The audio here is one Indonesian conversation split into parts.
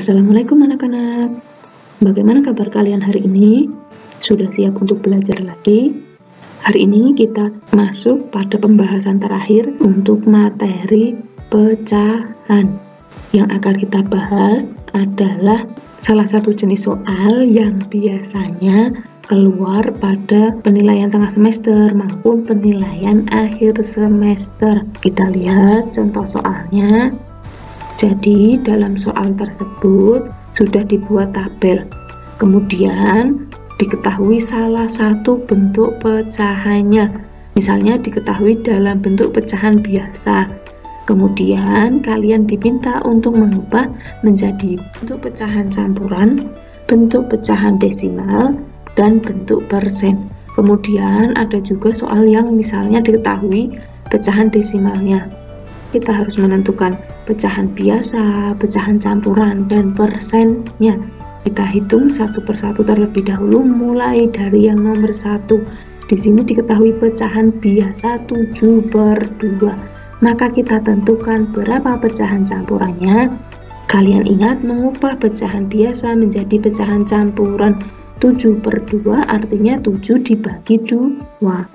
Assalamualaikum anak-anak. Bagaimana kabar kalian hari ini? Sudah siap untuk belajar lagi? Hari ini kita masuk pada pembahasan terakhir untuk materi pecahan. Yang akan kita bahas adalah salah satu jenis soal yang biasanya keluar pada penilaian tengah semester maupun penilaian akhir semester. Kita lihat contoh soalnya. Jadi dalam soal tersebut sudah dibuat tabel. Kemudian diketahui salah satu bentuk pecahannya. Misalnya diketahui dalam bentuk pecahan biasa. Kemudian kalian diminta untuk mengubah menjadi bentuk pecahan campuran, bentuk pecahan desimal, dan bentuk persen. Kemudian ada juga soal yang misalnya diketahui pecahan desimalnya. Kita harus menentukan pecahan biasa, pecahan campuran, dan persennya. Kita hitung satu persatu terlebih dahulu, mulai dari yang nomor 1. Di sini diketahui pecahan biasa 7/2. Maka kita tentukan berapa pecahan campurannya. Kalian ingat mengubah pecahan biasa menjadi pecahan campuran. 7/2 artinya 7 dibagi 2.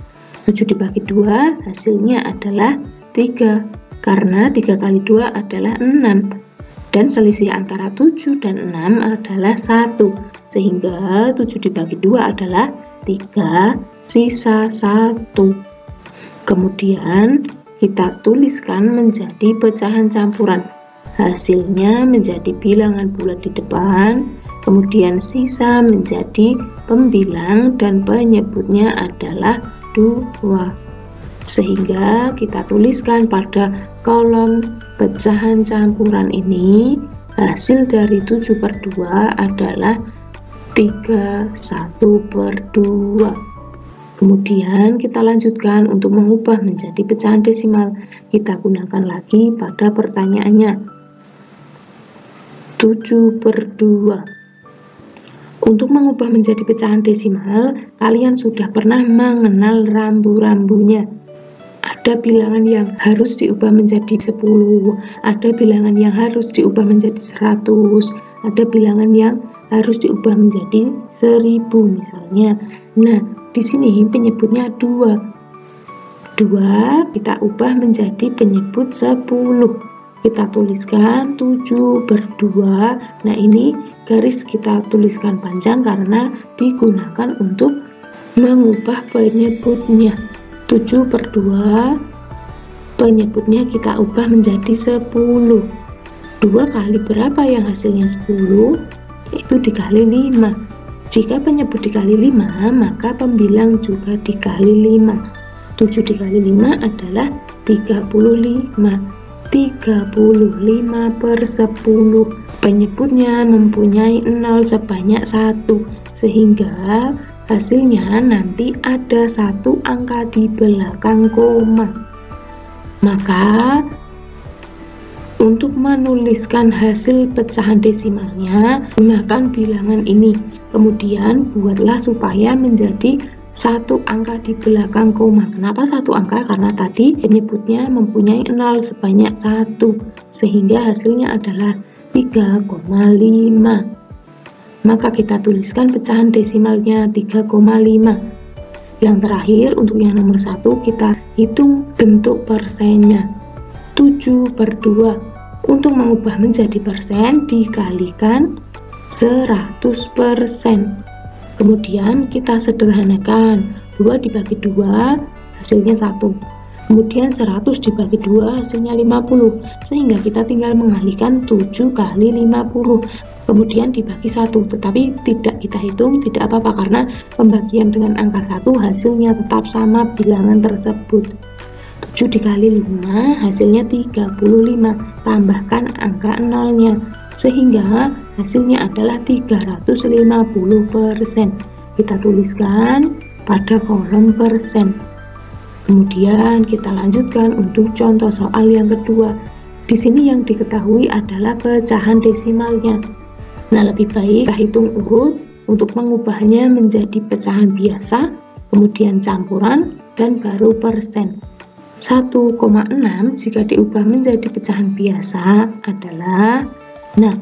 7 dibagi 2 hasilnya adalah 3. Karena 3 kali 2 adalah 6. Dan selisih antara 7 dan 6 adalah 1. Sehingga 7 dibagi 2 adalah 3, sisa 1. Kemudian kita tuliskan menjadi pecahan campuran. Hasilnya menjadi bilangan bulat di depan. Kemudian sisa menjadi pembilang dan penyebutnya adalah 2. Sehingga kita tuliskan pada kolom pecahan campuran ini hasil dari 7/2 adalah 31/2. Kemudian kita lanjutkan untuk mengubah menjadi pecahan desimal. Kita gunakan lagi pada pertanyaannya. 7/2. Untuk mengubah menjadi pecahan desimal, kalian sudah pernah mengenal rambu-rambunya. Ada bilangan yang harus diubah menjadi 10, ada bilangan yang harus diubah menjadi 100, ada bilangan yang harus diubah menjadi 1000 misalnya. Nah, di sini penyebutnya 2. 2 kita ubah menjadi penyebut 10. Kita tuliskan 7/2. Nah, ini garis kita tuliskan panjang karena digunakan untuk mengubah penyebutnya. 7/2 penyebutnya kita ubah menjadi 10. 2 kali berapa yang hasilnya 10? Itu dikali 5. Jika penyebut dikali 5, maka pembilang juga dikali 5. 7 dikali 5 adalah 35. 35/10. Penyebutnya mempunyai 0 sebanyak 1, sehingga hasilnya nanti ada 1 angka di belakang koma. Maka untuk menuliskan hasil pecahan desimalnya, gunakan bilangan ini. Kemudian buatlah supaya menjadi 1 angka di belakang koma. Kenapa 1 angka? Karena tadi penyebutnya mempunyai 0 sebanyak 1, sehingga hasilnya adalah 3,5. Maka kita tuliskan pecahan desimalnya 3,5. Yang terakhir untuk yang nomor 1 kita hitung bentuk persennya. 7/2. Untuk mengubah menjadi persen dikalikan 100%. Kemudian kita sederhanakan. 2 dibagi 2 hasilnya 1. Kemudian 100 dibagi 2 hasilnya 50. Sehingga kita tinggal mengalihkan 7 kali 50. Kemudian dibagi 1, tetapi tidak kita hitung, tidak apa-apa karena pembagian dengan angka 1 hasilnya tetap sama bilangan tersebut. 7 dikali 5 hasilnya 35, tambahkan angka 0-nya, sehingga hasilnya adalah 350%. Kita tuliskan pada kolom persen. Kemudian kita lanjutkan untuk contoh soal yang kedua. Di sini yang diketahui adalah pecahan desimalnya. Nah, lebih baik kita hitung urut untuk mengubahnya menjadi pecahan biasa, kemudian campuran, dan baru persen. 1,6 jika diubah menjadi pecahan biasa adalah, nah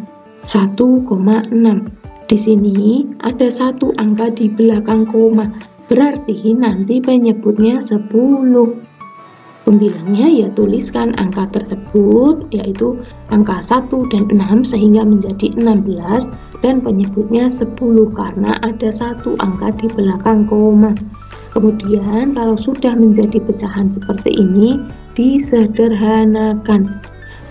1,6. Di sini ada satu angka di belakang koma, berarti nanti penyebutnya 10. Pembilangnya ya tuliskan angka tersebut, yaitu angka 1 dan 6 sehingga menjadi 16, dan penyebutnya 10 karena ada satu angka di belakang koma. Kemudian kalau sudah menjadi pecahan seperti ini, disederhanakan.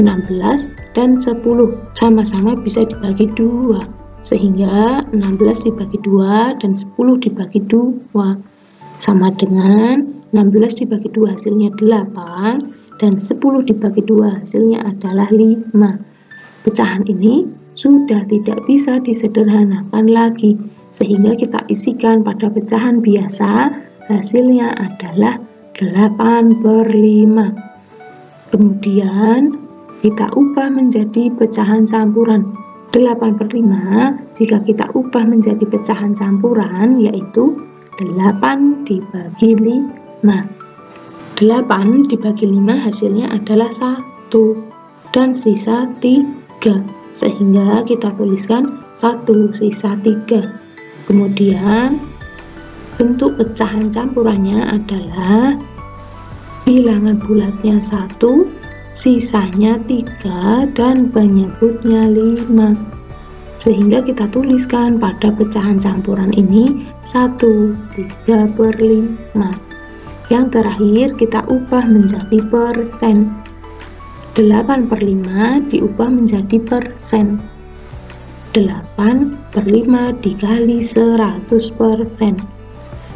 16 dan 10 sama-sama bisa dibagi 2, sehingga 16 dibagi 2 dan 10 dibagi 2 sama dengan 16 dibagi 2 hasilnya 8 dan 10 dibagi 2 hasilnya adalah 5. Pecahan ini sudah tidak bisa disederhanakan lagi, sehingga kita isikan pada pecahan biasa, hasilnya adalah 8/5. Kemudian kita ubah menjadi pecahan campuran. 8/5 jika kita ubah menjadi pecahan campuran, yaitu 8 dibagi 5. 8 dibagi 5 hasilnya adalah 1 dan sisa 3, sehingga kita tuliskan 1 sisa 3. Kemudian bentuk pecahan campurannya adalah bilangan bulatnya 1, sisanya 3, dan penyebutnya 5. Sehingga kita tuliskan pada pecahan campuran ini 1/3/5. Yang terakhir kita ubah menjadi persen. 8/5 diubah menjadi persen. 8/5 dikali 100%.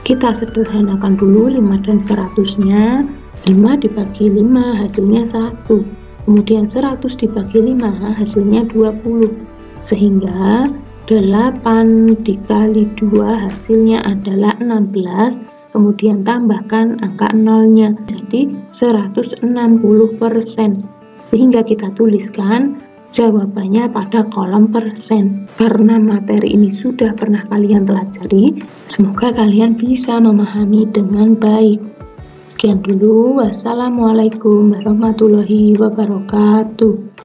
Kita sederhanakan dulu 5 dan 100-nya. 5 dibagi 5 hasilnya 1, kemudian 100 dibagi 5 hasilnya 20, sehingga 8 dikali 2 hasilnya adalah 16, kemudian tambahkan angka nolnya, jadi 160%, sehingga kita tuliskan jawabannya pada kolom persen. Karena materi ini sudah pernah kalian pelajari, semoga kalian bisa memahami dengan baik. Sekian dulu, wassalamualaikum warahmatullahi wabarakatuh.